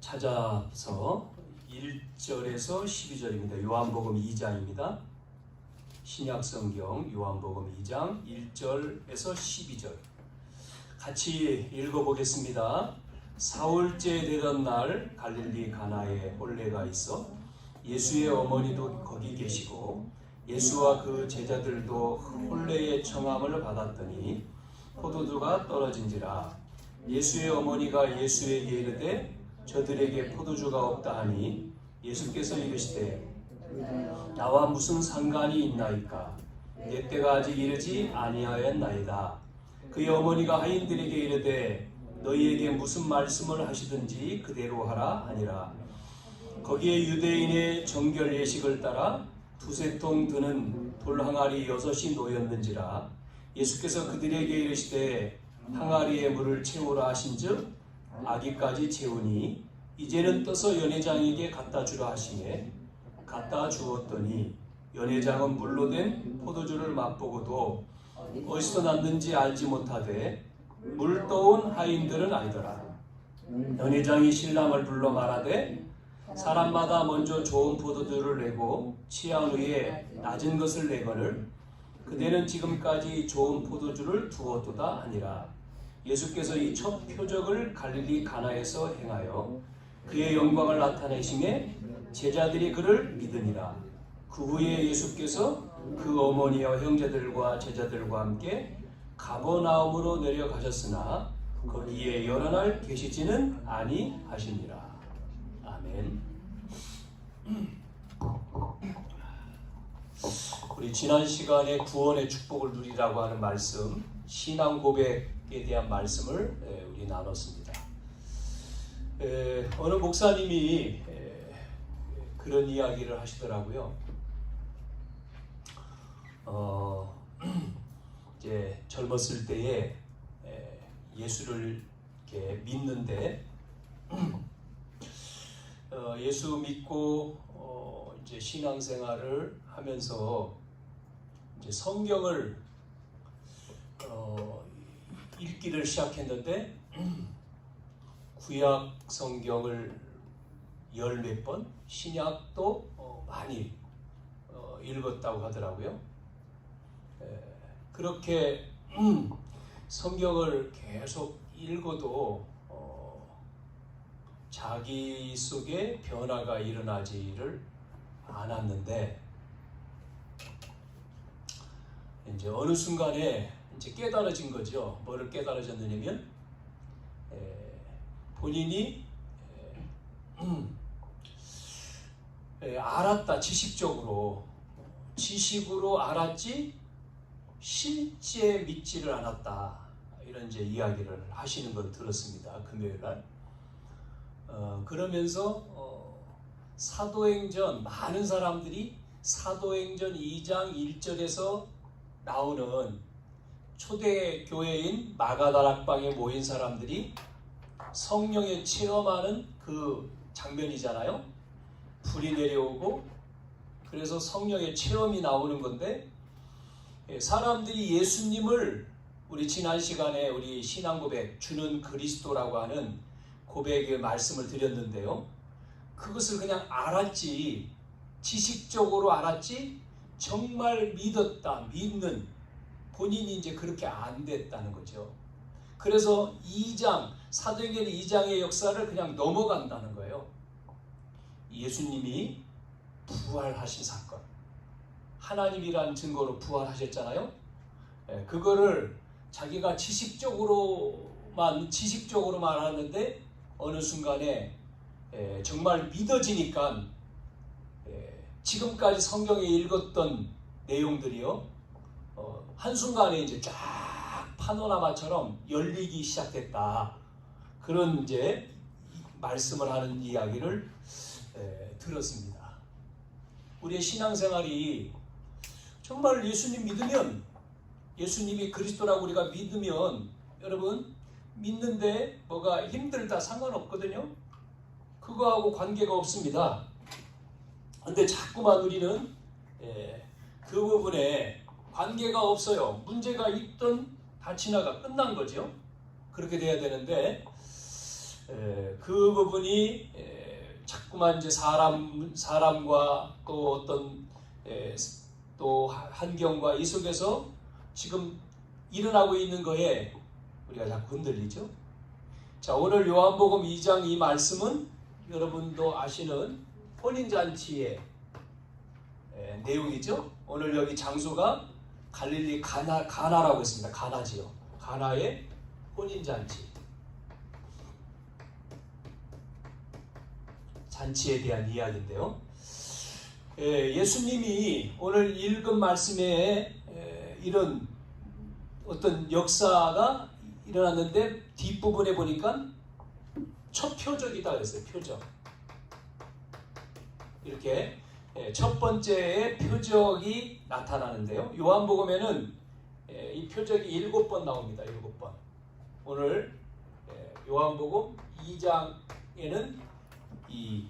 찾아서 1절에서 12절입니다. 요한복음 2장입니다. 신약성경 요한복음 2장 1절에서 12절 같이 읽어보겠습니다. 사흘째 되던 날 갈릴리 가나에 혼례가 있어 예수의 어머니도 거기 계시고 예수와 그 제자들도 혼례의 청함을 받았더니 포도주가 떨어진지라. 예수의 어머니가 예수에게 이르되 저들에게 포도주가 없다 하니 예수께서 이르시되 나와 무슨 상관이 있나이까? 내 때가 아직 이르지 아니하였나이다. 그의 어머니가 하인들에게 이르되 너희에게 무슨 말씀을 하시든지 그대로 하라 하니라. 거기에 유대인의 정결 예식을 따라 두세 통 드는 돌 항아리 6이 놓였는지라. 예수께서 그들에게 이르시되 항아리에 물을 채우라 하신즉 아기까지 채우니 이제는 떠서 연회장에게 갖다 주라 하시매 갖다 주었더니 연회장은 물로 된 포도주를 맛보고도 어디서 났는지 알지 못하되 물 떠온 하인들은 알더라. 연회장이 신랑을 불러 말하되 사람마다 먼저 좋은 포도주를 내고 취한 후에 낮은 것을 내거늘 그대는 지금까지 좋은 포도주를 두었도다 하니라. 예수께서 이 첫 표적을 갈릴리 가나에서 행하여 그의 영광을 나타내심에 제자들이 그를 믿으니라. 그 후에 예수께서 그 어머니와 형제들과 제자들과 함께 가버나움으로 내려가셨으나 거기에 여러 날 계시지는 아니하시니라. 아멘. 우리 지난 시간에 구원의 축복을 누리라고 하는 말씀, 신앙 고백에 대한 말씀을 우리 나눴습니다. 어느 목사님이 그런 이야기를 하시더라고요. 이제 젊었을 때에 예수를 이렇게 믿는데 예수 믿고 이제 신앙생활을 하면서 이제 성경을 읽기를 시작했는데 구약 성경을 10몇 번, 신약도 많이 읽었다고 하더라고요. 그렇게 성경을 계속 읽어도 자기 속에 변화가 일어나지를 않았는데 이제 어느 순간에 이제 깨달아진 거죠. 뭐를 깨달아졌느냐면 본인이 알았다. 지식으로 알았지 실제 믿지를 않았다. 이런 이제 이야기를 하시는 걸 들었습니다. 금요일 날. 그러면서 사도행전 많은 사람들이 사도행전 2장 1절에서 나오는 초대 교회인 마가다락방에 모인 사람들이 성령에 체험하는 그 장면이잖아요. 불이 내려오고 그래서 성령의 체험이 나오는 건데 사람들이 예수님을 우리 지난 시간에 우리 신앙 고백 주는 그리스도라고 하는 고백의 말씀을 드렸는데요. 그것을 그냥 알았지 지식적으로 알았지 정말 믿는 본인이 이제 그렇게 안 됐다는 거죠. 그래서 2장 사도행전 2장의 역사를 그냥 넘어간다는 거예요. 예수님이 부활하신 사건, 하나님이란 증거로 부활하셨잖아요. 그거를 자기가 지식적으로만 하는데 어느 순간에 정말 믿어지니까 지금까지 성경에 읽었던 내용들이요 한순간에 이제 쫙 파노라마처럼 열리기 시작했다. 그런 이제 말씀을 하는 이야기를 들었습니다. 우리의 신앙생활이 정말 예수님 믿으면 예수님이 그리스도라고 우리가 믿으면 여러분 믿는데 뭐가 힘들다 상관없거든요. 그거하고 관계가 없습니다. 근데 자꾸만 우리는 그 부분에 관계가 없어요. 문제가 있던 다 지나가 끝난 거죠. 그렇게 돼야 되는데 그 부분이 자꾸만 이제 사람과 또 어떤 또 환경과 이 속에서 지금 일어나고 있는 거에 우리가 자꾸 흔들리죠. 자, 오늘 요한복음 2장 이 말씀은 여러분도 아시는 혼인잔치의 내용이죠. 오늘 여기 장소가 갈릴리 가나라고 했습니다. 가나지요. 가나의 혼인잔치. 잔치에 대한 이야기인데요. 예수님이 오늘 읽은 말씀에 이런 어떤 역사가 일어났는데 뒷부분에 보니까 첫 표적이다 그랬어요. 표적. 이렇게 첫 번째의 표적이 나타나는데요. 요한복음에는 이 표적이 7번 나옵니다. 7번. 오늘 요한복음 2장에는 이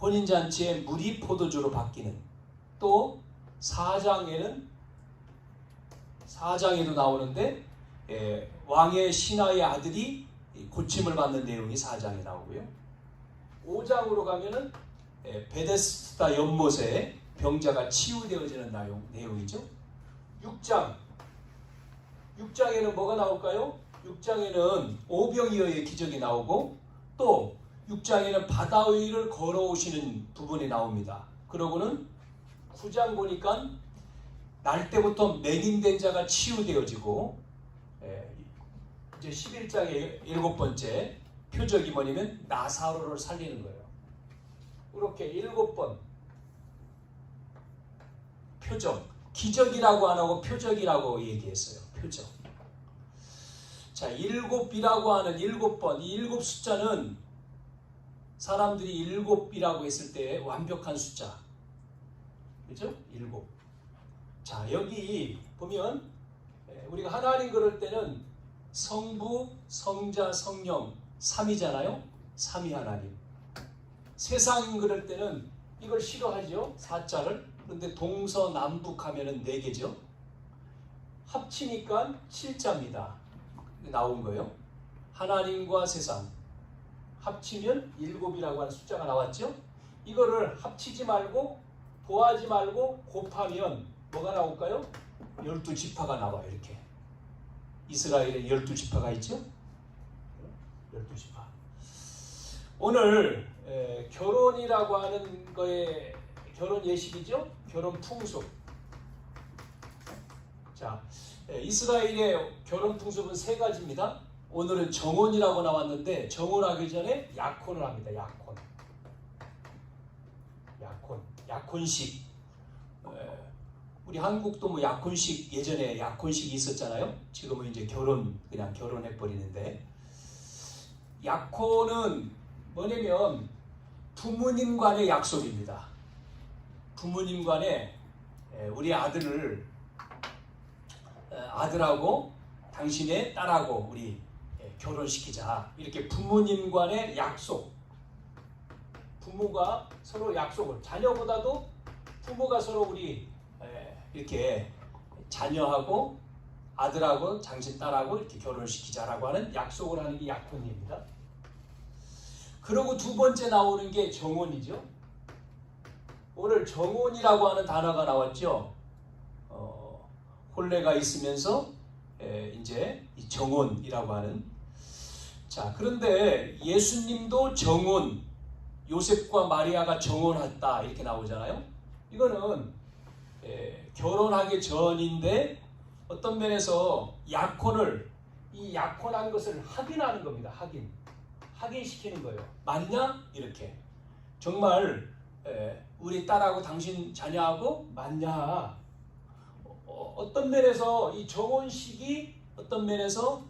혼인잔치의 물이 포도주로 바뀌는, 또 4장에도 나오는데 왕의 신하의 아들이 고침을 받는 내용이 4장에 나오고요. 5장으로 가면은 베데스다 연못에 병자가 치유되어지는 내용이죠. 6장에는 뭐가 나올까요? 6장에는 오병이어의 기적이 나오고, 또 6장에는 바다 위를 걸어오시는 부분이 나옵니다. 그러고는 9장 보니까 날 때부터 맹인된 자가 치유되어지고, 이제 11장의 7번째 표적이 뭐냐면 나사로를 살리는 거예요. 이렇게 7번 표적, 기적이라고 안 하고 표적이라고 얘기했어요. 표적. 자, 7이라고 하는 7번, 이 7 숫자는 사람들이 7이라고 했을 때 완벽한 숫자. 그죠? 7. 자, 여기 보면 우리가 하나님 그럴 때는 성부, 성자, 성령 3이잖아요. 3위 하나님. 세상 그럴 때는 이걸 싫어하죠. 4자를. 그런데 동서남북 하면은 4개죠. 합치니까 7자입니다. 나온 거예요. 하나님과 세상 합치면 7이라고 하는 숫자가 나왔죠. 이거를 합치지 말고 더하지 말고 곱하면 뭐가 나올까요? 12지파가 나와요. 이렇게 이스라엘에 12지파가 있죠. 12지파. 오늘 결혼이라고 하는 거에 결혼 예식이죠. 결혼 풍습. 자, 이스라엘의 결혼 풍습은 3가지입니다. 오늘은 정혼이라고 나왔는데, 정혼하기 전에 약혼을 합니다. 약혼식. 우리 한국도 뭐 약혼식, 예전에 약혼식이 있었잖아요. 지금은 이제 그냥 결혼해 버리는데, 약혼은 뭐냐면 부모님 간의 약속입니다. 부모님 간에 우리 아들하고 당신의 딸하고 우리 결혼시키자, 이렇게 부모님 간의 약속. 부모가 서로 약속을, 자녀보다도 부모가 서로 우리 이렇게 자녀하고 아들하고 당신 딸하고 이렇게 결혼시키자라고 하는 약속을 하는 게 약혼입니다. 그리고 2번째 나오는 게 정혼이죠. 오늘 정혼이라고 하는 단어가 나왔죠. 혼례가 있으면서 이제 이 정혼이라고 하는. 자, 그런데 예수님도 정혼, 요셉과 마리아가 정혼했다 이렇게 나오잖아요. 이거는 결혼하기 전인데 어떤 면에서 이 약혼한 것을 확인하는 겁니다. 확인시키는 거예요. 맞냐? 이렇게. 정말 우리 딸하고 당신 자녀하고 맞냐? 어떤 면에서 이 정혼식이 어떤 면에서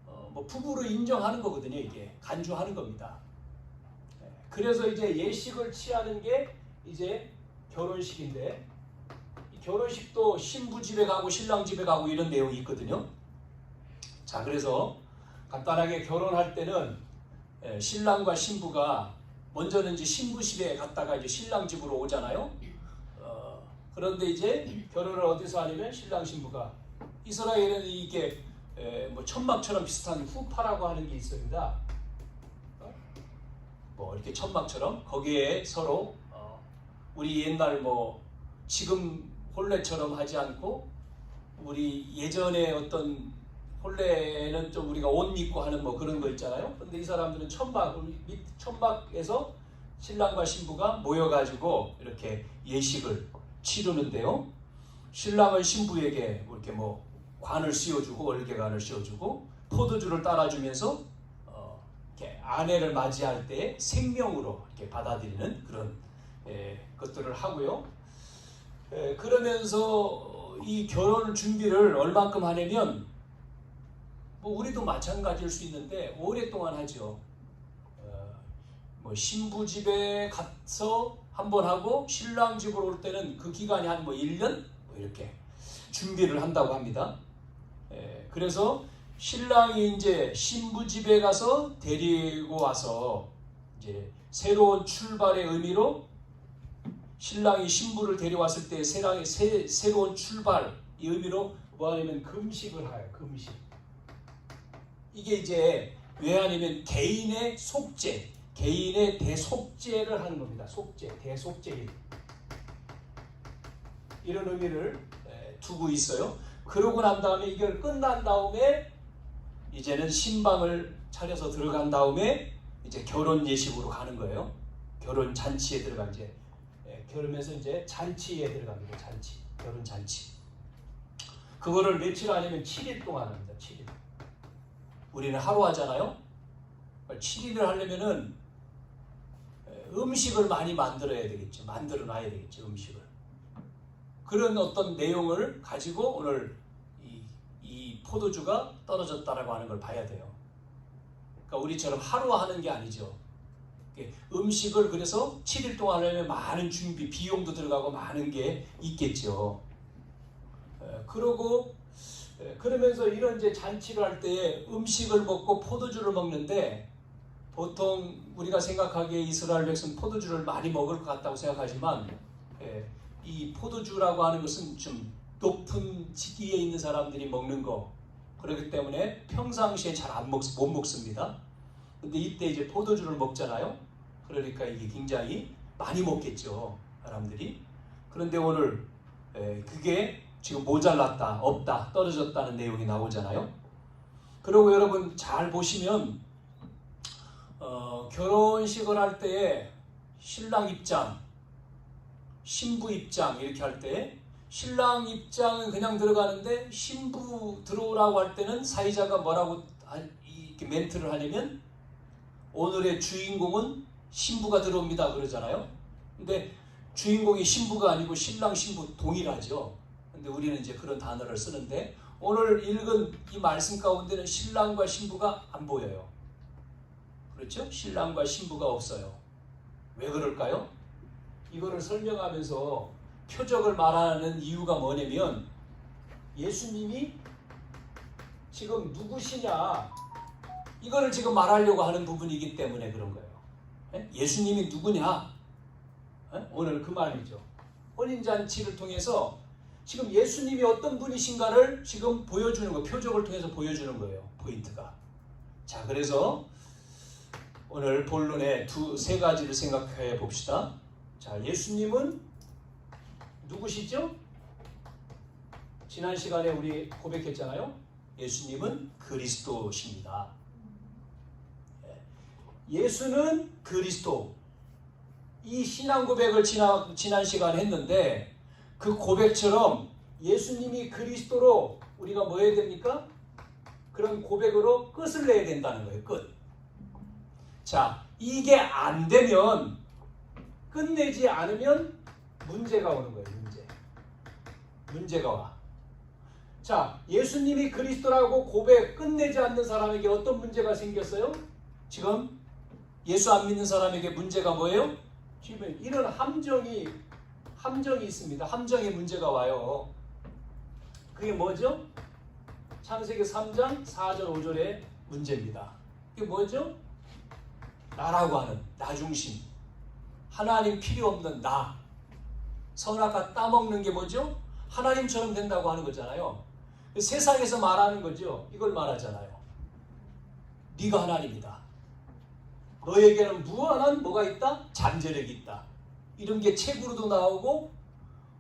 뭐 부부로 인정하는 거거든요. 이게 간주하는 겁니다. 그래서 이제 예식을 취하는 게 이제 결혼식인데, 이 결혼식도 신부 집에 가고 신랑 집에 가고 이런 내용이 있거든요. 자, 그래서 간단하게 결혼할 때는 신랑과 신부가 먼저는 이제 신부 집에 갔다가 이제 신랑 집으로 오잖아요. 그런데 이제 결혼을 어디서 하냐면 신랑 신부가, 이스라엘에는 이게 뭐 천막처럼 비슷한 후파라고 하는 게 있습니다. 뭐 이렇게 천막처럼 거기에 서로 우리 옛날 뭐 지금 혼례처럼 하지 않고 우리 예전에 어떤 혼례는 좀 우리가 옷 입고 하는 뭐 그런 거 있잖아요. 근데 이 사람들은 천막에서 신랑과 신부가 모여가지고 이렇게 예식을 치르는데요. 신랑은 신부에게 이렇게 뭐 관을 씌워주고 얼개관을 씌워주고 포도주를 따라주면서 이렇게 아내를 맞이할 때 생명으로 이렇게 받아들이는 그런 것들을 하고요. 그러면서 이 결혼 준비를 얼만큼 하냐면 뭐 우리도 마찬가지일 수 있는데 오랫동안 하죠. 뭐 신부 집에 가서 한번 하고 신랑 집으로 올 때는 그 기간이 한 뭐 1년 뭐 이렇게 준비를 한다고 합니다. 그래서 신랑이 이제 신부 집에 가서 데리고 와서 이제 새로운 출발의 의미로 신랑이 신부를 데려왔을 때 새로운 출발 이 의미로 뭐 하냐면 금식을 해요. 금식. 이게 이제 왜 하냐면 개인의 속죄, 개인의 대속죄를 하는 겁니다. 속죄, 대속죄 이런 의미를 두고 있어요. 그러고 난 다음에 이걸 끝난 다음에 이제는 신방을 차려서 들어간 다음에 이제 결혼 예식으로 가는 거예요. 결혼 잔치에 들어가 이제 그러면서 이제 잔치에 들어갑니다. 잔치, 결혼 잔치. 그거를 며칠 아니면 7일 동안 합니다. 7일. 우리는 하루 하잖아요. 7일을 하려면은 음식을 많이 만들어야 되겠죠. 만들어 놔야 되겠죠. 음식을. 그런 어떤 내용을 가지고 오늘 이 포도주가 떨어졌다라고 하는 걸 봐야 돼요. 그러니까 우리처럼 하루 하는 게 아니죠. 음식을 그래서 7일 동안 하려면 많은 준비, 비용도 들어가고 많은 게 있겠죠. 그러면서 이런 이제 잔치를 할 때 음식을 먹고 포도주를 먹는데 보통 우리가 생각하기에 이스라엘 백성 포도주를 많이 먹을 것 같다고 생각하지만 이 포도주라고 하는 것은 좀 높은 직위에 있는 사람들이 먹는 거 그렇기 때문에 평상시에 잘 못 먹습니다. 근데 이때 이제 포도주를 먹잖아요. 그러니까 이게 굉장히 많이 먹겠죠, 사람들이. 그런데 오늘 그게 지금 모자랐다, 없다, 떨어졌다는 내용이 나오잖아요. 그리고 여러분 잘 보시면 결혼식을 할 때에 신랑 입장, 신부 입장 이렇게 할 때 신랑 입장은 그냥 들어가는데 신부 들어오라고 할 때는 사회자가 뭐라고 이렇게 멘트를 하냐면 오늘의 주인공은 신부가 들어옵니다 그러잖아요. 근데 주인공이 신부가 아니고 신랑 신부 동일하죠. 근데 우리는 이제 그런 단어를 쓰는데 오늘 읽은 이 말씀 가운데는 신랑과 신부가 안 보여요. 그렇죠? 신랑과 신부가 없어요. 왜 그럴까요? 이거를 설명하면서 표적을 말하는 이유가 뭐냐면 예수님이 지금 누구시냐 이거를 지금 말하려고 하는 부분이기 때문에 그런 거예요. 예수님이 누구냐? 오늘 그 말이죠. 혼인잔치를 통해서 지금 예수님이 어떤 분이신가를 지금 보여주는 거예요. 표적을 통해서 보여주는 거예요. 포인트가. 자, 그래서 오늘 본론의 세 가지를 생각해 봅시다. 자, 예수님은 누구시죠? 지난 시간에 우리 고백했잖아요. 예수님은 그리스도십니다. 예수는 그리스도. 이 신앙 고백을 지난 시간에 했는데 그 고백처럼 예수님이 그리스도로 우리가 뭐 해야 됩니까? 그런 고백으로 끝을 내야 된다는 거예요. 끝. 자, 이게 안 되면 끝내지 않으면 문제가 오는 거예요. 문제가 와. 자, 예수님이 그리스도라고 고백 끝내지 않는 사람에게 어떤 문제가 생겼어요? 지금 예수 안 믿는 사람에게 문제가 뭐예요? 지금 이런 함정이 있습니다. 함정의 문제가 와요. 그게 뭐죠? 창세기 3장 4절 5절의 문제입니다. 이게 뭐죠? 나라고 하는 나 중심. 하나님 필요 없는 나. 선악과 따먹는 게 뭐죠? 하나님처럼 된다고 하는 거잖아요. 세상에서 말하는 거죠. 이걸 말하잖아요. 네가 하나님이다. 너에게는 무한한 뭐가 있다? 잠재력이 있다. 이런 게 책으로도 나오고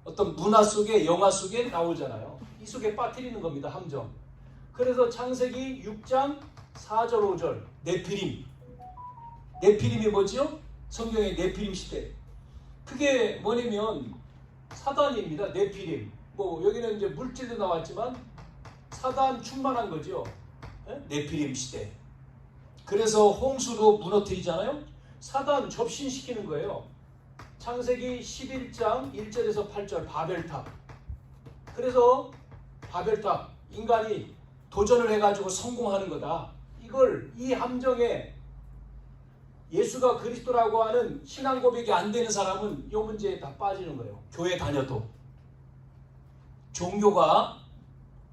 어떤 문화 속에 영화 속에 나오잖아요. 이 속에 빠뜨리는 겁니다. 함정. 그래서 창세기 6장 4절 5절 네피림. 네피림이 뭐죠? 성경의 네피림 시대. 그게 뭐냐면 사단입니다. 네피림. 뭐 여기는 이제 물질도 나왔지만 사단 충만한 거죠. 네피림 시대. 그래서 홍수로 무너뜨리잖아요. 사단 접신시키는 거예요. 창세기 11장 1절에서 8절 바벨탑. 그래서 바벨탑 인간이 도전을 해가지고 성공하는 거다. 이걸 이 함정에 예수가 그리스도라고 하는 신앙 고백이 안 되는 사람은 이 문제에 다 빠지는 거예요. 교회 다녀도. 종교가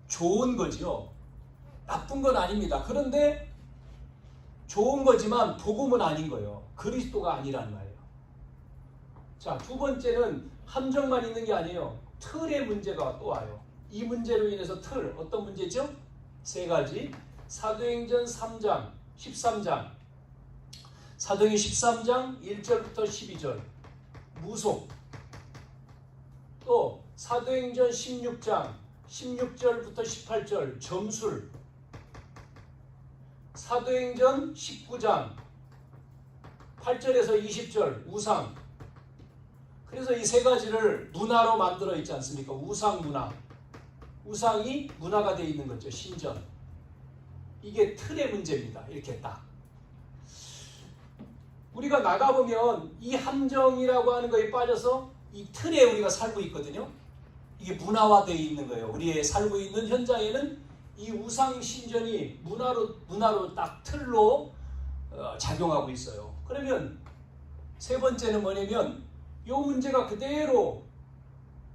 좋은 거지요. 나쁜 건 아닙니다. 그런데 좋은 거지만 복음은 아닌 거예요. 그리스도가 아니라는 말이에요. 자, 두 번째는 함정만 있는 게 아니에요. 틀의 문제가 또 와요. 이 문제로 인해서 틀, 어떤 문제죠? 세 가지. 사도행전 3장, 13장. 사도행전 13장 1절부터 12절. 무속. 또 사도행전 16장 16절부터 18절. 점술. 사도행전 19장 8절에서 20절. 우상. 그래서 이 세 가지를 문화로 만들어 있지 않습니까? 우상 문화. 우상이 문화가 되어 있는 거죠. 신전. 이게 틀의 문제입니다. 이렇게 딱. 우리가 나가보면 이 함정이라고 하는 거에 빠져서 이 틀에 우리가 살고 있거든요. 이게 문화화되어 있는 거예요. 우리의 살고 있는 현장에는 이 우상 신전이 문화로 딱 틀로 작용하고 있어요. 그러면 세 번째는 뭐냐면 이 문제가 그대로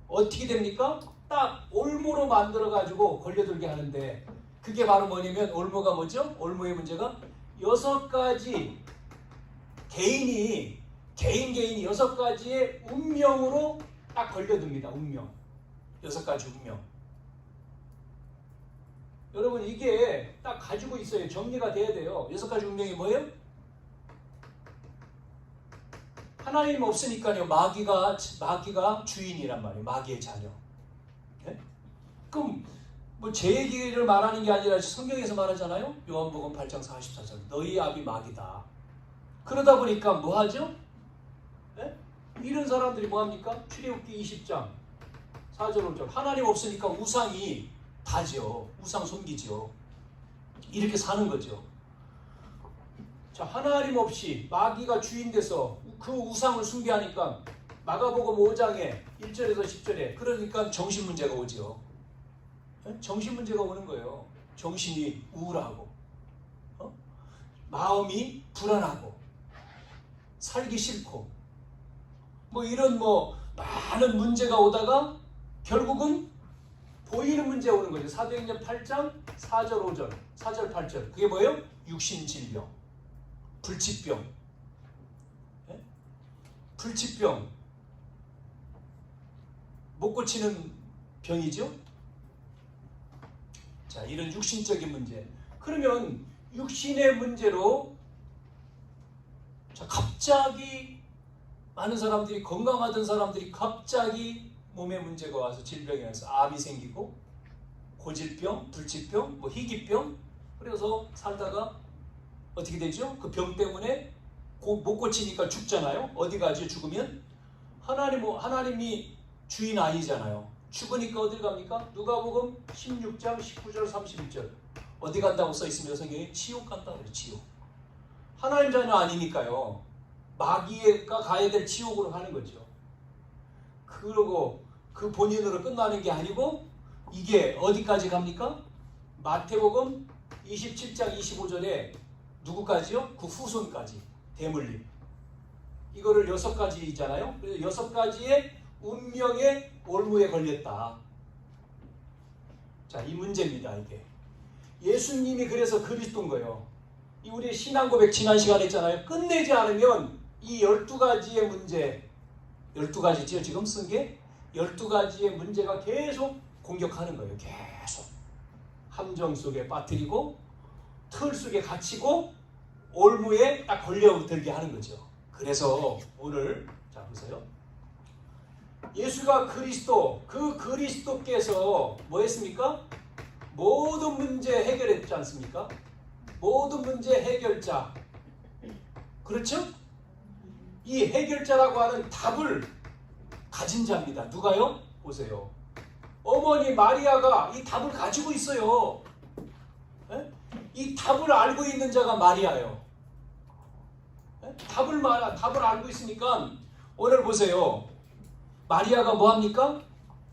어떻게 됩니까? 딱 올무로 만들어가지고 걸려들게 하는데 그게 바로 뭐냐면 올무가 뭐죠? 올무의 문제가 6가지 개인이 6가지의 운명으로 딱 걸려듭니다. 운명. 6가지 운명. 여러분 이게 딱 가지고 있어요. 정리가 돼야 돼요. 6가지 운명이 뭐예요? 하나님 없으니까요. 마귀가 주인이란 말이에요. 마귀의 자녀. 네? 그럼 뭐 제 얘기를 말하는 게 아니라 성경에서 말하잖아요. 요한복음 8장 44절. 너희 아비 마귀다. 그러다 보니까 뭐 하죠? 네? 이런 사람들이 뭐 합니까? 출애굽기 20장 4절 5절. 하나님 없으니까 우상이 다죠. 우상 섬기죠. 이렇게 사는 거죠. 자, 하나님 없이 마귀가 주인 돼서 그 우상을 숭배하니까 마가복음 5장에 1절에서 10절에 그러니까 정신 문제가 오죠. 정신 문제가 오는 거예요. 정신이 우울하고 마음이 불안하고 살기 싫고 뭐 이런 많은 문제가 오다가 결국은 보이는 문제가 오는 거죠. 사도행전 8장 4절 5절 4절 8절 그게 뭐예요? 육신질병 불치병 불치병 못 고치는 병이죠. 자, 이런 육신적인 문제. 그러면 육신의 문제로 자, 갑자기 많은 사람들이 건강하던 사람들이 갑자기 몸에 문제가 와서 질병이 와서 암이 생기고 고질병, 불치병, 희귀병 그래서 살다가 어떻게 되죠? 그 병 때문에 못 고치니까 죽잖아요. 어디 가죠? 죽으면 하나님이 주인 아니잖아요. 죽으니까 어딜 갑니까? 누가복음 16장 19절 31절 어디 간다고 써 있습니다. 성경에 지옥 간다고 해요. 지옥. 하나님 자녀 아니니까요. 마귀가 가야 될 지옥으로 가는 거죠. 그러고 그 본인으로 끝나는 게 아니고 이게 어디까지 갑니까? 마태복음 27장 25절에 누구까지요? 그 후손까지 대물림. 이거를 6가지잖아요. 그래서 6가지의 운명의 올무에 걸렸다. 자, 이 문제입니다. 이게 예수님이 그래서 그리스도인 거예요. 우리 신앙 고백 지난 시간에 했잖아요. 끝내지 않으면 이 12가지의 문제 12가지죠. 지금 쓴 게 12가지의 문제가 계속 공격하는 거예요. 계속 함정 속에 빠뜨리고 틀 속에 갇히고 올무에 딱 걸려들게 하는 거죠. 그래서 오늘 자 보세요. 예수가 그리스도, 그 그리스도께서 뭐 했습니까? 모든 문제 해결했지 않습니까? 모든 문제 해결자. 그렇죠? 이 해결자라고 하는 답을 가진 자입니다. 누가요? 보세요. 어머니 마리아가 이 답을 가지고 있어요. 에? 이 답을 알고 있는 자가 마리아예요. 에? 답을 알고 있으니까 오늘 보세요. 마리아가 뭐합니까?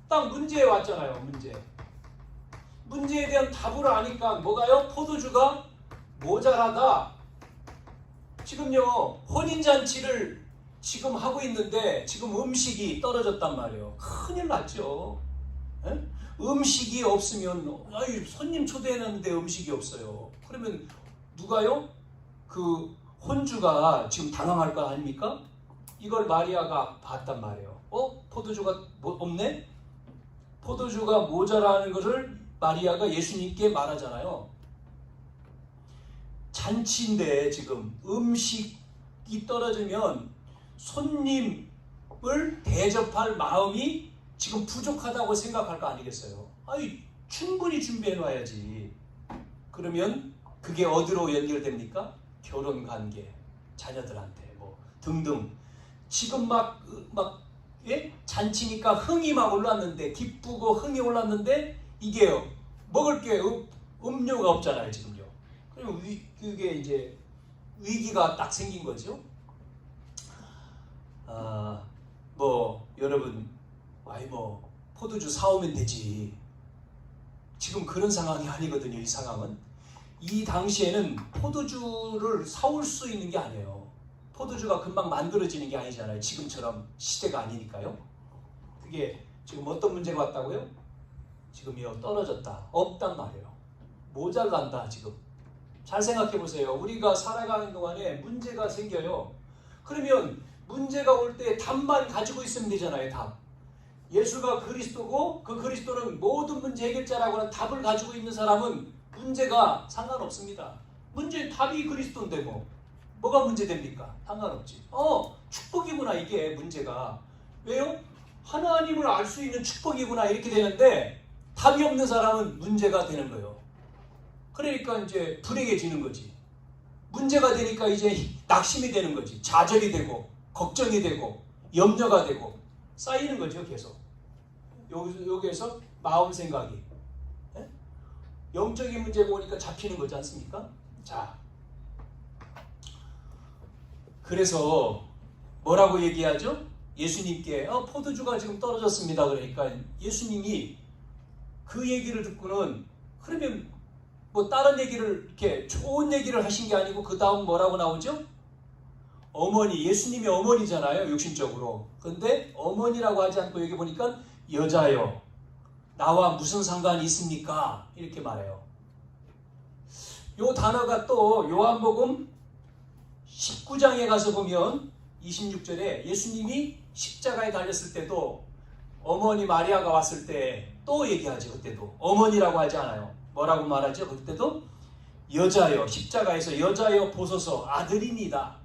딱 문제에 왔잖아요. 문제에 대한 답을 아니까 뭐가요? 포도주가 모자라다. 지금요 혼인잔치를 지금 하고 있는데 지금 음식이 떨어졌단 말이에요. 큰일 났죠. 에? 음식이 없으면 손님 초대했는데 음식이 없어요. 그러면 누가요? 그 혼주가 지금 당황할 거 아닙니까? 이걸 마리아가 봤단 말이에요. 포도주가 없네? 포도주가 모자라는 것을 마리아가 예수님께 말하잖아요. 잔치인데 지금 음식이 떨어지면 손님을 대접할 마음이 지금 부족하다고 생각할 거 아니겠어요? 충분히 준비해 놔야지. 그러면 그게 어디로 연결됩니까? 결혼 관계, 자녀들한테 뭐 등등. 지금 예? 잔치니까 흥이 막 올랐는데, 기쁘고 흥이 올랐는데 이게 먹을 게 음료가 없잖아요 지금요. 그럼 그게 이제 위기가 딱 생긴 거죠. 여러분 포도주 사오면 되지. 지금 그런 상황이 아니거든요. 이 상황은. 이 당시에는 포도주를 사올 수 있는 게 아니에요. 포도주가 금방 만들어지는 게 아니잖아요. 지금처럼 시대가 아니니까요. 그게 지금 어떤 문제가 왔다고요? 지금이요 떨어졌다. 없단 말이에요. 모자란다 지금. 잘 생각해 보세요. 우리가 살아가는 동안에 문제가 생겨요. 그러면 문제가 올 때 답만 가지고 있으면 되잖아요. 답. 예수가 그리스도고 그 그리스도는 모든 문제 해결자라고 하는 답을 가지고 있는 사람은 문제가 상관없습니다. 문제 답이 그리스도인데 뭐가 문제됩니까? 상관없지. 축복이구나 이게 문제가. 왜요? 하나님을 알 수 있는 축복이구나 이렇게 되는데 답이 없는 사람은 문제가 되는 거예요. 그러니까 이제 불행해지는 거지. 문제가 되니까 이제 낙심이 되는 거지. 좌절이 되고 걱정이 되고 염려가 되고 쌓이는 거죠. 계속. 여기에서 마음 생각이. 네? 영적인 문제가 오니까 잡히는 거지 않습니까? 자, 그래서 뭐라고 얘기하죠? 예수님께 포도주가 지금 떨어졌습니다. 그러니까 예수님이 그 얘기를 듣고는 그러면 다른 얘기를 이렇게 좋은 얘기를 하신 게 아니고 그 다음 뭐라고 나오죠? 어머니, 예수님이 어머니잖아요. 육신적으로. 근데 어머니라고 하지 않고 여기 보니까 여자요. 나와 무슨 상관이 있습니까? 이렇게 말해요. 요 단어가 또 요한복음 19장에 가서 보면 26절에 예수님이 십자가에 달렸을 때도 어머니 마리아가 왔을 때 또 얘기하죠. 그때도 어머니라고 하지 않아요. 뭐라고 말하죠? 그때도 여자여, 십자가에서 여자여 보소서 아들이니다.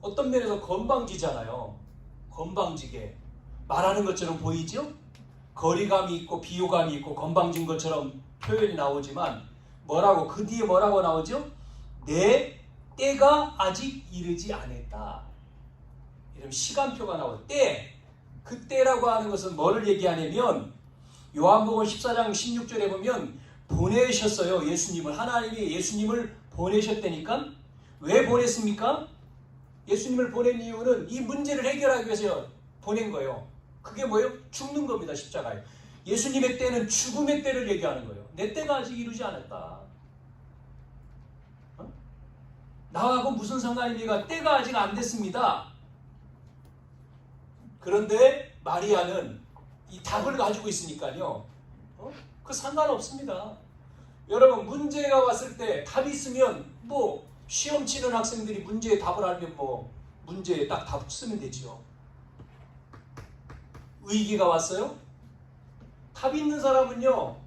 어떤 면에서 건방지잖아요. 건방지게 말하는 것처럼 보이죠? 거리감이 있고 비호감이 있고 건방진 것처럼 표현이 나오지만 그 뒤에 뭐라고 나오죠? 내 때가 아직 이르지 않았다. 이런 시간표가 나오죠. 때. 그 때라고 하는 것은 뭐를 얘기하냐면 요한복음 14장 16절에 보면 보내셨어요. 예수님을. 하나님이 예수님을 보내셨다니까. 왜 보냈습니까? 예수님을 보낸 이유는 이 문제를 해결하기 위해서 보낸 거예요. 그게 뭐예요? 죽는 겁니다. 십자가에. 예수님의 때는 죽음의 때를 얘기하는 거예요. 내 때가 아직 이루지 않았다. 나하고 무슨 상관입니까? 때가 아직 안 됐습니다. 그런데 마리아는 이 답을 가지고 있으니까요. 그 상관없습니다. 여러분 문제가 왔을 때 답이 있으면 시험 치는 학생들이 문제에 답을 알면 문제에 딱 답 쓰면 되죠. 위기가 왔어요? 답 있는 사람은요.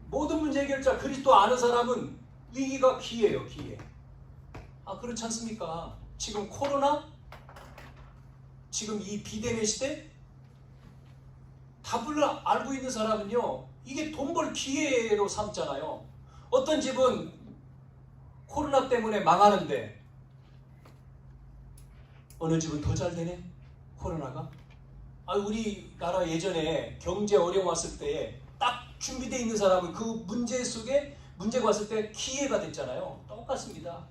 모든 문제 해결자 그리스도 아는 사람은 위기가 기회예요. 기회. 그렇지 않습니까? 지금 코로나, 지금 이 비대면 시대, 답을 알고 있는 사람은요, 이게 돈 벌 기회로 삼잖아요. 어떤 집은 코로나 때문에 망하는데 어느 집은 더 잘 되네, 코로나가. 우리나라 예전에 경제 어려움 왔을 때 딱 준비되어 있는 사람은 그 문제 속에 문제가 왔을 때 기회가 됐잖아요. 똑같습니다.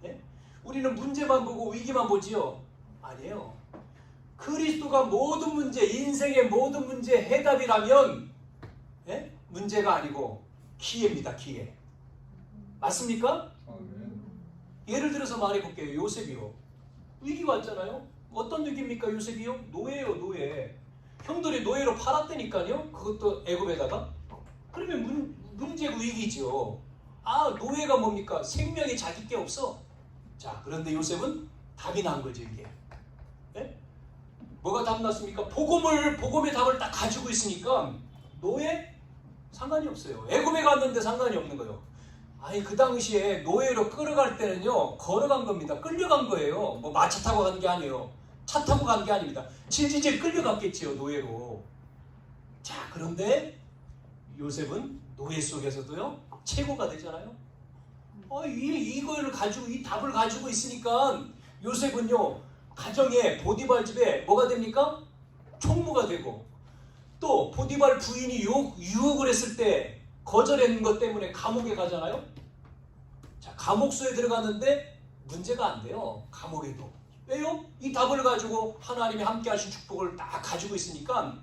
예? 우리는 문제만 보고 위기만 보지요? 아니에요. 그리스도가 모든 문제, 인생의 모든 문제 해답이라면 문제가 아니고 기회입니다. 기회. 맞습니까? 예를 들어서 말해볼게요. 요셉이요. 위기 왔잖아요. 어떤 위기입니까? 요셉이요? 노예요. 노예. 형들이 노예로 팔았다니까요. 그것도 애굽에다가. 그러면 문제고 위기죠. 노예가 뭡니까? 생명이 자기 게 없어. 자, 그런데 요셉은 답이 난 거죠. 이게. 뭐가 답 났습니까? 복음의 답을 딱 가지고 있으니까 노예? 상관이 없어요. 애굽에 갔는데 상관이 없는 거예요. 그 당시에 노예로 끌어갈 때는요, 걸어간 겁니다. 끌려간 거예요. 뭐 마차 타고 간 게 아니에요. 차 타고 간 게 아닙니다. 질질질 끌려갔겠지요, 노예로. 자, 그런데 요셉은 노예 속에서도요, 최고가 되잖아요. 이거를 가지고, 이 답을 가지고 있으니까 요셉은요, 가정에 보디발 집에 뭐가 됩니까? 총무가 되고, 또 보디발 부인이 유혹을 했을 때 거절했는 것 때문에 감옥에 가잖아요. 자, 감옥소에 들어갔는데 문제가 안 돼요. 감옥에도. 왜요? 이 답을 가지고 하나님이 함께 하신 축복을 딱 가지고 있으니까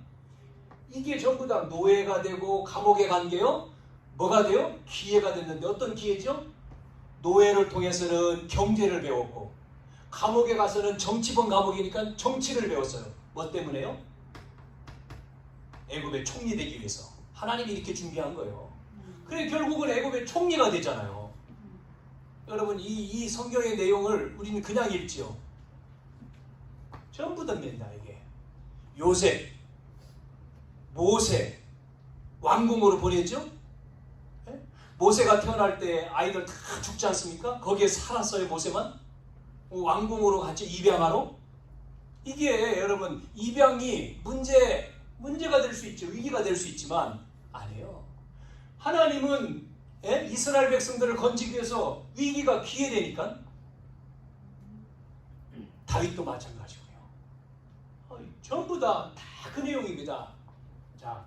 이게 전부 다 노예가 되고 감옥에 간 게요. 뭐가 돼요? 기회가 됐는데 어떤 기회죠? 노예를 통해서는 경제를 배웠고, 감옥에 가서는 정치범 감옥이니까 정치를 배웠어요. 뭐 때문에요? 애굽의 총리 되기 위해서. 하나님이 이렇게 준비한 거예요. 그래 결국은 애굽의 총리가 되잖아요. 여러분 이 성경의 내용을 우리는 그냥 읽지요. 전부 듭니다. 이게 요셉, 모세 왕궁으로 보내죠. 모세가 태어날 때 아이들 다 죽지 않습니까? 거기에 살았어요. 모세만 왕궁으로 같이 입양하러. 이게 여러분 입양이 문제가 될 수 있죠. 위기가 될 수 있지만 아니에요. 하나님은 이스라엘 백성들을 건지기 위해서 위기가 기회되니까. 다윗도 마찬가지고요. 전부 다 그 내용입니다. 자,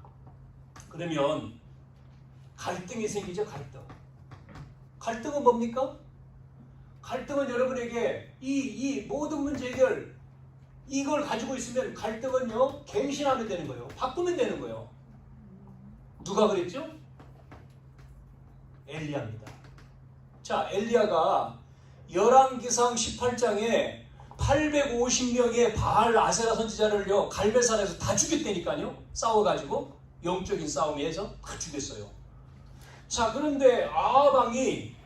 그러면 갈등이 생기죠. 갈등은 뭡니까? 갈등은 여러분에게 이 모든 문제 해결 이걸 가지고 있으면 갈등은요 갱신하면 되는 거예요. 바꾸면 되는 거예요. 누가 그랬죠? 엘리야입니다. 자, 엘리야가 열왕기상 18장에 850명의 바알 아세라 선지자를요 갈멜산에서 다 죽였다니까요. 싸워가지고 영적인 싸움에서 다 죽였어요. 자, 그런데 아합왕이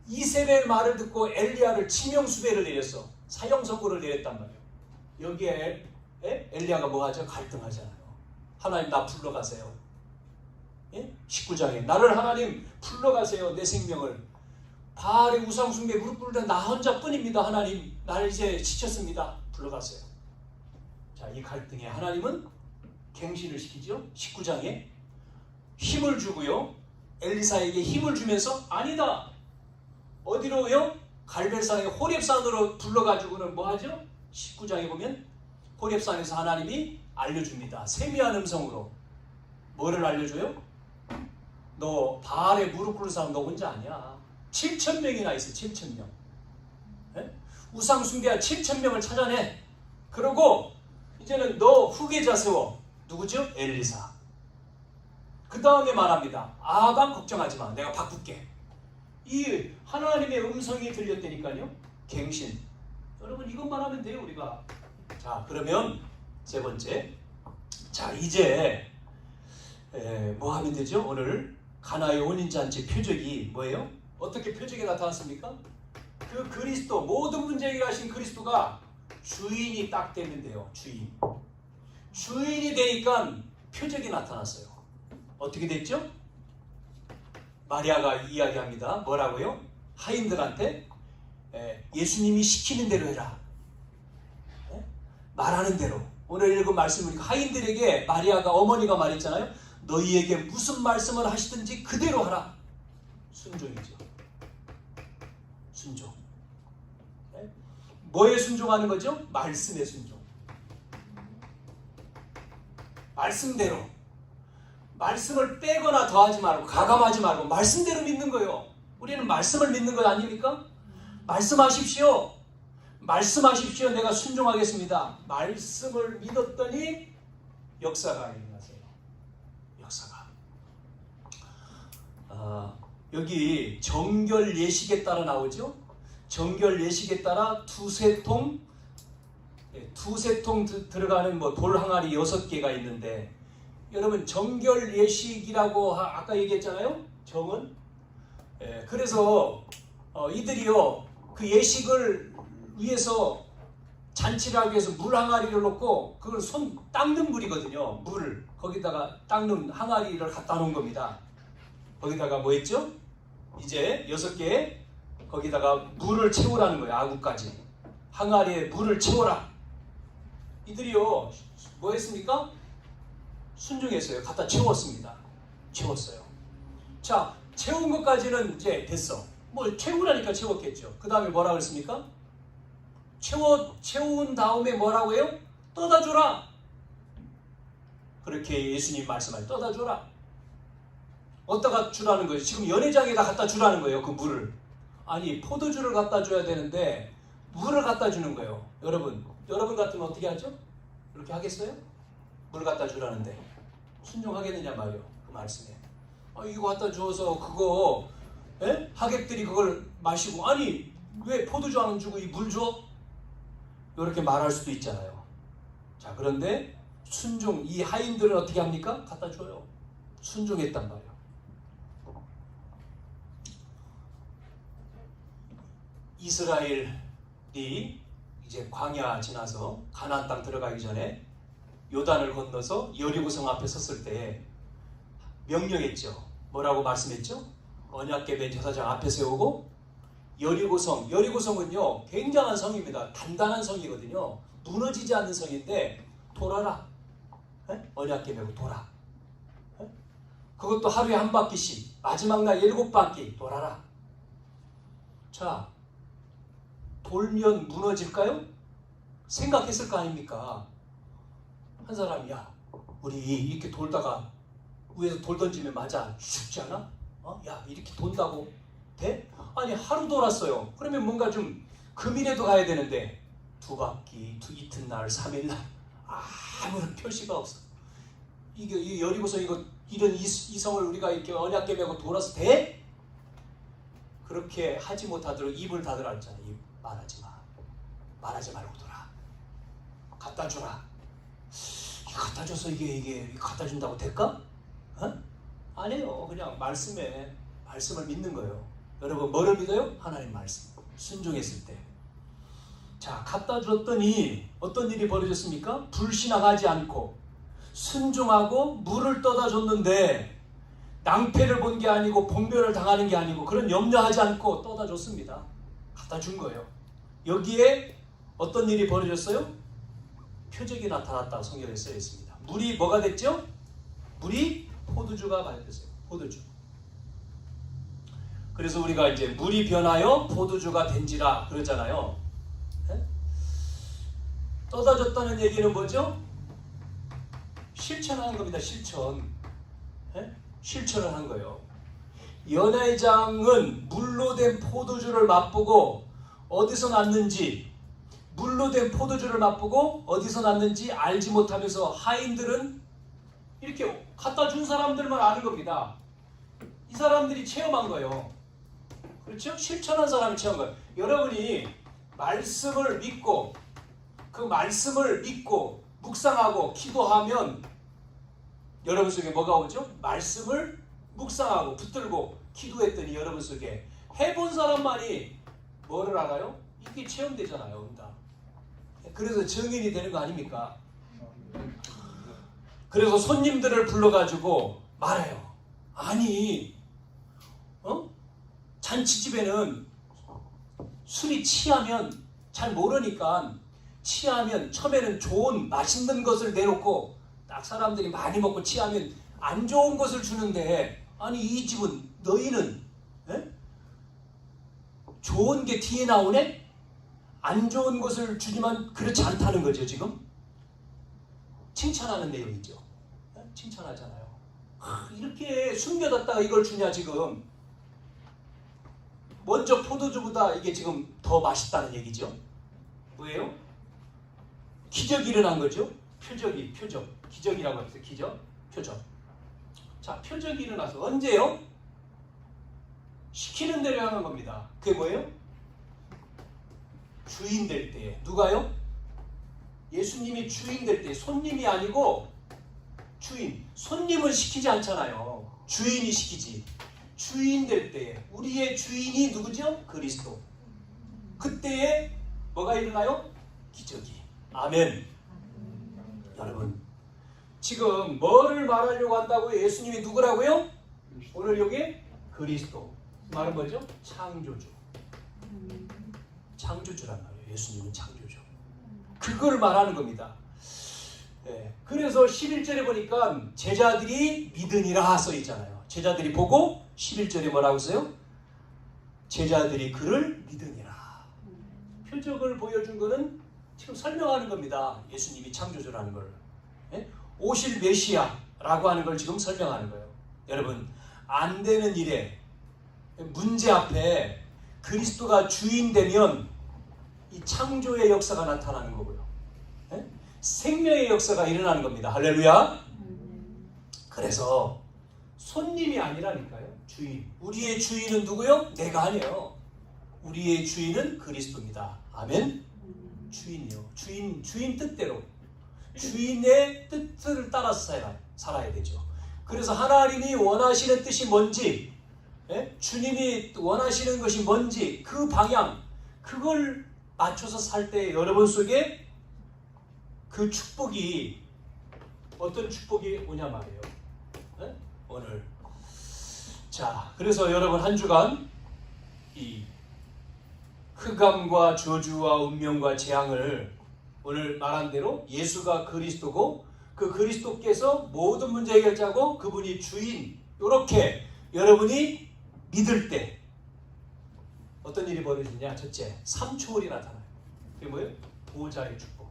이세벨 말을 듣고 엘리야를 치명수배를 내렸어. 사형 선고를 내렸단 말이에요. 여기에 엘리야가 뭐 하죠? 갈등하잖아요. 하나님 나 불러가세요. 19장에 나를 하나님 불러가세요. 내 생명을. 바알의 우상 숭배 무릎 꿇는 나 혼자뿐입니다. 하나님 나를 이제 지쳤습니다. 불러가세요. 자, 이 갈등에 하나님은 갱신을 시키죠. 19장에 힘을 주고요. 엘리사에게 힘을 주면서 아니다. 어디로요? 갈멜산의 호렙산으로 불러가지고는 뭐 하죠? 19장에 보면 호렙산에서 하나님이 알려줍니다. 세미한 음성으로. 뭐를 알려줘요? 너 바알에 무릎 꿇는 사람 너 혼자 아니야. 7,000명이나 있어. 7,000명. 우상 숭배한 7,000명을 찾아내. 그러고 이제는 너 후계자 세워. 누구죠? 엘리사. 그 다음에 말합니다. 아합 걱정하지 마. 내가 바꿀게. 이 하나님의 음성이 들렸다니까요. 갱신. 여러분 이것만 하면 돼요. 우리가. 자, 그러면 세 번째. 자, 이제 뭐 하면 되죠? 오늘 가나의 혼인잔치 표적이 뭐예요? 어떻게 표적이 나타났습니까? 그 그리스도, 모든 문제 해결하신 그리스도가 주인이 딱 되면 돼요. 주인이 되니까 표적이 나타났어요. 어떻게 됐죠? 마리아가 이야기합니다. 뭐라고요? 하인들한테 예수님이 시키는 대로 해라. 말하는 대로. 오늘 읽은 말씀 우리 하인들에게 마리아가 어머니가 말했잖아요. 너희에게 무슨 말씀을 하시든지 그대로 하라. 순종이죠. 순종. 뭐에 순종하는 거죠? 말씀에 순종. 말씀대로. 말씀을 빼거나 더하지 말고 가감하지 말고 말씀대로 믿는 거예요. 우리는 말씀을 믿는 것 아닙니까? 말씀하십시오. 말씀하십시오. 내가 순종하겠습니다. 말씀을 믿었더니 역사가 일어나세요. 역사가. 여기 정결 예식에 따라 나오죠. 정결 예식에 따라 두세 통 들어가는 돌 항아리 6개가 있는데, 여러분 정결 예식이라고 아까 얘기했잖아요. 정은. 그래서 이들이요 그 예식을 위해서 잔치를 하기 위해서 물 항아리를 놓고 그걸 손 닦는 물이거든요. 물을 거기다가 닦는 항아리를 갖다 놓은 겁니다. 거기다가 뭐 했죠? 이제 6개 거기다가 물을 채우라는 거예요. 아구까지 항아리에 물을 채워라. 이들이요 뭐 했습니까? 순종했어요. 갖다 채웠습니다. 채웠어요. 자, 채운 것까지는 이제 됐어. 뭐 채우라니까 채웠겠죠. 그 다음에 뭐라 그랬습니까? 채운 다음에 뭐라고 해요? 떠다 줘라. 그렇게 예수님 말씀하신 떠다 줘라. 어디다가 주라는 거예요? 지금 연회장에다 갖다 주라는 거예요. 그 물을. 아니 포도주를 갖다 줘야 되는데 물을 갖다 주는 거예요. 여러분 같으면 어떻게 하죠? 그렇게 하겠어요? 물 갖다 주라는데 순종하겠느냐 말이요. 그 말씀에. 이거 갖다 주어서 그거 하객들이 그걸 마시고, 아니 왜 포도주 안 주고 이 물 줘? 이렇게 말할 수도 있잖아요. 자, 그런데 순종, 이 하인들은 어떻게 합니까? 갖다 줘요. 순종했단 말이에요. 이스라엘이 이제 광야 지나서 가나안 땅 들어가기 전에 요단을 건너서 여리고성 앞에 섰을 때 명령했죠. 뭐라고 말씀했죠? 언약궤 제사장 앞에 세우고 여리고성은요 굉장한 성입니다. 단단한 성이거든요. 무너지지 않는 성인데 돌아라. 언약궤 메고 돌아. 그것도 하루에 한 바퀴씩, 마지막 날 7바퀴 돌아라. 자, 돌면 무너질까요? 생각했을 거 아닙니까? 한 사람이, 야, 우리 이렇게 돌다가 위에서 돌 던지면 맞아 죽지 않아? 야, 이렇게 돈다고 돼? 아니 하루 돌았어요. 그러면 뭔가 좀 금일에도 가야 되는데 2바퀴, 이튿날, 3일날 아무런 표시가 없어. 이게 여리고서 이런 이 성을 우리가 이렇게 언약궤 메고 돌아서 돼? 그렇게 하지 못하도록 입을 닫으라 했잖아. 입 말하지 마. 말하지 말고 돌아. 갖다 주라. 갖다 줘서 이게 갖다 준다고 될까? 아니에요. 그냥 말씀을 믿는 거예요. 여러분 뭐를 믿어요? 하나님 말씀. 순종했을 때. 자, 갖다 줬더니 어떤 일이 벌어졌습니까? 불신앙하지 않고 순종하고 물을 떠다 줬는데 낭패를 본 게 아니고 봉변을 당하는 게 아니고 그런 염려하지 않고 떠다 줬습니다. 갖다 준 거예요. 여기에 어떤 일이 벌어졌어요? 표적이 나타났다고 성경에 써 있습니다. 물이 뭐가 됐죠? 물이 포도주가 발효됐어요. 포도주. 그래서 우리가 이제 물이 변하여 포도주가 된지라 그러잖아요. 떠다 줬다는 얘기는 뭐죠? 실천하는 겁니다. 실천을 한 거예요. 연회장은 물로 된 포도주를 맛보고 어디서 났는지, 물로 된 포도주를 맛보고 어디서 났는지 알지 못하면서 하인들은 이렇게 갖다 준 사람들만 아는 겁니다. 이 사람들이 체험한 거예요. 그렇죠? 실천한 사람이 체험한 거예요. 여러분이 말씀을 믿고 그 말씀을 믿고 묵상하고 기도하면 여러분 속에 뭐가 오죠? 말씀을 묵상하고 붙들고 기도했더니 여러분 속에 해본 사람만이 뭐를 알아요? 이게 체험되잖아요. 그래서 증인이 되는 거 아닙니까? 그래서 손님들을 불러가지고 말해요. 아니 잔치집에는 술이 취하면 잘 모르니까 취하면 처음에는 좋은 맛있는 것을 내놓고 딱 사람들이 많이 먹고 취하면 안 좋은 것을 주는데 아니 이 집은 너희는 에? 좋은 게 뒤에 나오네? 안 좋은 것을 주지만 그렇지 않다는 거죠 지금? 칭찬하는 내용이죠. 에? 칭찬하잖아요. 이렇게 숨겨뒀다가 이걸 주냐 지금. 먼저 포도주보다 이게 지금 더 맛있다는 얘기죠. 뭐예요? 기적이 일어난 거죠. 표적. 기적이라고 했어요. 기적, 표적. 자, 표적이 일어나서 언제요? 시키는 대로 하는 겁니다. 그게 뭐예요? 주인 될 때. 누가요? 예수님이 주인 될 때. 손님이 아니고 주인. 손님은 시키지 않잖아요. 주인이 시키지. 주인 될 때. 우리의 주인이 누구죠? 그리스도. 그때에 뭐가 일어나요? 기적이. 아멘. 여러분 지금 뭐를 말하려고 한다고요? 예수님이 누구라고요? 오늘 여기 그리스도. 말은 뭐죠? 창조주. 창조주란 말이에요. 예수님은 창조주. 그걸 말하는 겁니다. 네. 그래서 11절에 보니까 제자들이 믿으니라 써 있잖아요. 제자들이 보고 11절에 뭐라고 써요? 제자들이 그를 믿으니라. 표적을 보여준 거는 지금 설명하는 겁니다. 예수님이 창조주라는 걸. 네? 오실 메시아라고 하는 걸 지금 설명하는 거예요. 여러분 안 되는 일에 문제 앞에 그리스도가 주인 되면 이 창조의 역사가 나타나는 거고요. 네? 생명의 역사가 일어나는 겁니다. 할렐루야. 그래서 손님이 아니라니까요. 주인. 우리의 주인은 누구요? 내가 아니에요. 우리의 주인은 그리스도입니다. 아멘. 주인이요. 주인 뜻대로. 주인의 뜻을 따라서 살아야 되죠. 그래서 하나님이 원하시는 뜻이 뭔지, 주님이 원하시는 것이 뭔지 그 방향, 그걸 맞춰서 살 때 여러분 속에 그 축복이 어떤 축복이 오냐 말이에요. 오늘 자, 그래서 여러분 한 주간 이 흑암과 저주와 운명과 재앙을 오늘 말한 대로 예수가 그리스도고 그 그리스도께서 모든 문제 해결자고 그분이 주인, 이렇게 여러분이 믿을 때 어떤 일이 벌어지냐? 첫째, 삼초월이 나타나요. 그게 뭐예요? 보호자의 축복.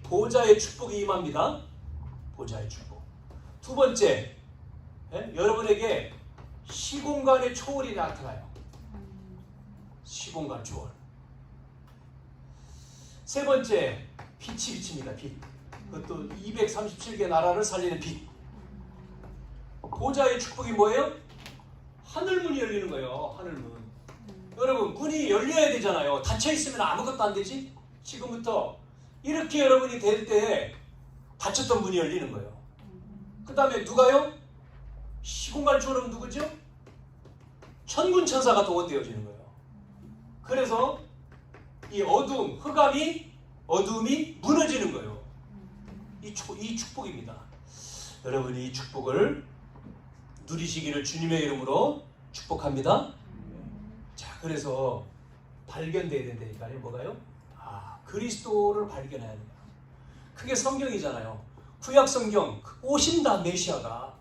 보호자의 축복이 임합니다. 보호자의 축복. 두 번째, 여러분에게 시공간의 초월이 나타나요. 시공간 초월. 세 번째, 빛이 비칩니다. 빛. 그것도 237개 나라를 살리는 빛. 보호자의 축복이 뭐예요? 하늘문이 열리는 거예요. 하늘문. 여러분 문이 열려야 되잖아요. 닫혀있으면 아무것도 안 되지. 지금부터 이렇게 여러분이 될 때 닫혔던 문이 열리는 거예요. 그 다음에 누가요? 시공간 초월은 누구죠? 천군 천사가 동원되어지는 거예요. 그래서 이 어두움, 어두움이 무너지는 거예요. 이 축복입니다. 여러분이 이 축복을 누리시기를 주님의 이름으로 축복합니다. 자, 그래서 발견돼야 된다니까요. 뭐가요? 그리스도를 발견해야 돼요. 그게 성경이잖아요. 구약 성경 오신다 메시아가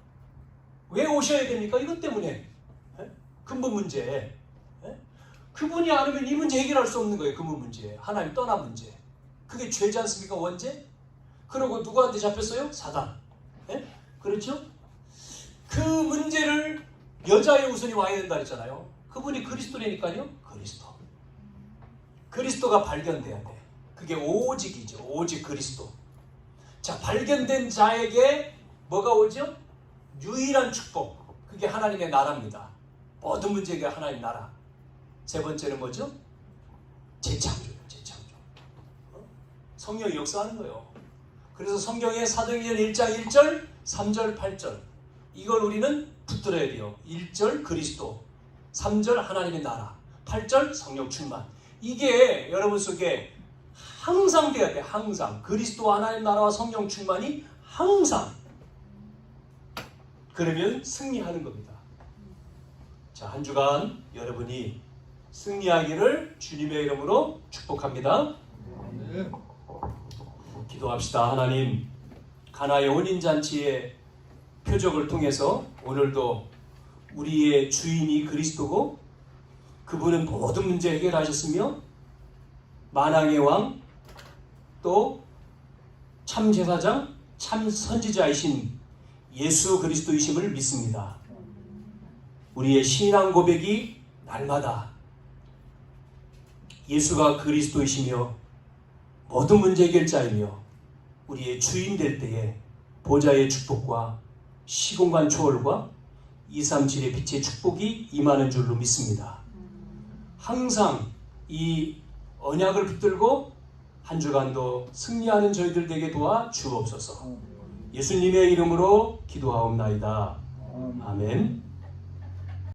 왜 오셔야 됩니까? 이것 때문에 근본 문제. 그분이 아니면 이 문제 해결할 수 없는 거예요. 근본 문제. 하나님 떠난 문제. 그게 죄지 않습니까? 원죄? 그리고 누구한테 잡혔어요? 사단. 그렇죠? 그 문제를 여자의 우선이 와야 된다 했잖아요. 그분이 그리스도라니까요. 그리스도가 발견돼야 돼. 그게 오직이죠. 오직 그리스도. 자, 발견된 자에게 뭐가 오죠? 유일한 축복. 그게 하나님의 나라입니다. 모든 문제가 하나님 나라. 세 번째는 뭐죠? 재창조예요. 재창조. 성령이 역사하는 거예요. 그래서 성경의 사도행전 1장 1절, 3절, 8절 이걸 우리는 붙들어야 돼요. 1절 그리스도, 3절 하나님의 나라, 8절 성령 충만. 이게 여러분 속에 항상 돼야 돼. 항상. 그리스도 하나님 나라와 성령 충만이 항상. 그러면 승리하는 겁니다. 자, 한 주간 여러분이 승리하기를 주님의 이름으로 축복합니다. 기도합시다. 하나님, 가나의 혼인잔치의 표적을 통해서 오늘도 우리의 주인이 그리스도고 그분은 모든 문제 해결하셨으며 만왕의 왕 또 참 제사장 참 선지자이신 예수 그리스도이심을 믿습니다. 우리의 신앙 고백이 날마다 예수가 그리스도이시며 모든 문제 해결자이며 우리의 주인 될 때에 보좌의 축복과 시공간 초월과 237의 빛의 축복이 임하는 줄로 믿습니다. 항상 이 언약을 붙들고 한 주간도 승리하는 저희들 되게 도와 주옵소서. 예수님의 이름으로 기도하옵나이다. 아멘.